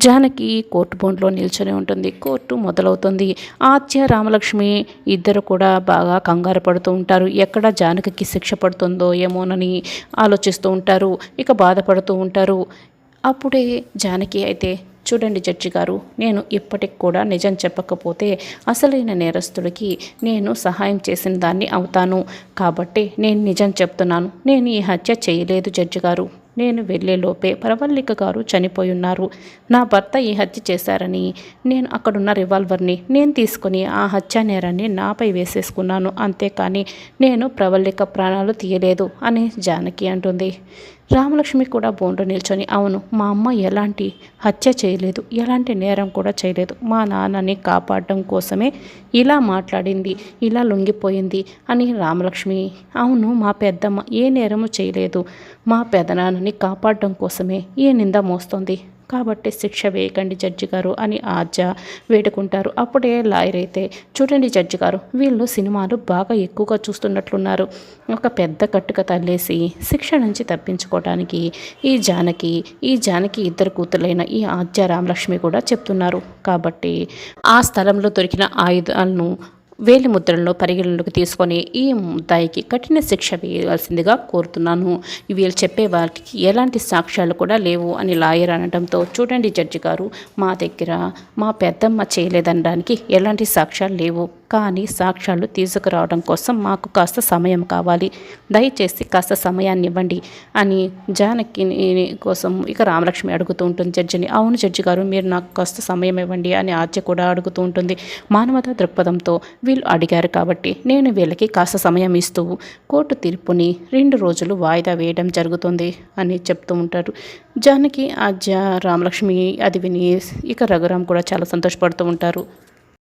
Janaki court బోన్లో నిల్చొని ఉంటుంది. కోర్టు మొదలవుతుంది. ఆత్య రామలక్ష్మి ఇద్దరు కూడా బాగా కంగారు పడుతూ ఉంటారు. ఎక్కడ జానకి శిక్ష పడుతుందో ఏమోనని ఆలోచిస్తూ ఉంటారు. ఇక బాధపడుతూ ఉంటారు. అప్పుడే జానకి అయితే, చూడండి జడ్జి గారు, నేను ఇప్పటికి కూడా నిజం చెప్పకపోతే అసలైన నేరస్తుడికి నేను సహాయం చేసిన దాన్ని అవుతాను. కాబట్టి నేను నిజం చెప్తున్నాను. నేను ఈ హత్య చేయలేదు జడ్జి గారు. నేను వెళ్ళేలోపే ప్రవల్లిక గారు చనిపోయి ఉన్నారు. నా భర్త ఈ హత్య చేశారని నేను అక్కడున్న రివాల్వర్ని నేను తీసుకొని ఆ హత్య నేరాన్ని నాపై వేసేసుకున్నాను. అంతేకాని నేను ప్రవల్లిక ప్రాణాలు తీయలేదు అని జానకి అంటుంది. రామలక్ష్మి కూడా బోన్లో నిల్చొని, అవును, మా అమ్మ ఎలాంటి హత్య చేయలేదు, ఎలాంటి నేరం కూడా చేయలేదు. మా నాన్నని కాపాడడం కోసమే ఇలా మాట్లాడింది, ఇలా లొంగిపోయింది అని రామలక్ష్మి, అవును, మా పెద్దమ్మ ఏ నేరము చేయలేదు, మా పెదనాన్నని కాపాడడం కోసమే ఈ నింద మోస్తుంది. కాబట్టి శిక్ష వేయకండి జడ్జి గారు అని ఆజ్ఞ వేడుకుంటారు. అప్పుడే లాయర్ అయితే, చూడండి జడ్జి గారు, వీళ్ళు సినిమాలు బాగా ఎక్కువగా చూస్తున్నట్లున్నారు. ఒక పెద్ద కట్టుక తల్లేసి శిక్ష నుంచి తప్పించుకోవడానికి ఈ జానకి ఇద్దరు కూతుర్లైన ఈ ఆద్య రామలక్ష్మి కూడా చెప్తున్నారు. కాబట్టి ఆ స్థలంలో దొరికిన ఆయుధాలను వేలి ముద్రలను పరిగణలోకి తీసుకొని ఈ ముద్దాయికి కఠిన శిక్ష వేయవలసిందిగా కోరుతున్నాను. వీళ్ళు చెప్పే వాటికి ఎలాంటి సాక్ష్యాలు కూడా లేవు అని లాయర్ అనడంతో, చూడండి జడ్జి గారు, మా దగ్గర మా పెద్దమ్మ చేయలేదనడానికి ఎలాంటి సాక్ష్యాలు లేవు. కానీ సాక్ష్యాలు తీసుకురావడం కోసం మాకు కాస్త సమయం కావాలి. దయచేసి కాస్త సమయాన్ని ఇవ్వండి అని జానకి కోసం ఇక రామలక్ష్మి అడుగుతూ ఉంటుంది జడ్జిని. అవును జడ్జి గారు, మీరు నాకు కాస్త సమయం ఇవ్వండి అని ఆర్య కూడా అడుగుతూ ఉంటుంది. మానవతా దృక్పథంతో వీళ్ళు అడిగారు కాబట్టి నేను వీళ్ళకి కాస్త సమయం ఇస్తూ కోర్టు తీర్పుని 2 రోజులు వాయిదా వేయడం జరుగుతుంది అని చెప్తూ ఉంటారు. జానకి, ఆద్య, రామలక్ష్మి అది విని ఇక రఘురామ్ కూడా చాలా సంతోషపడుతూ ఉంటారు.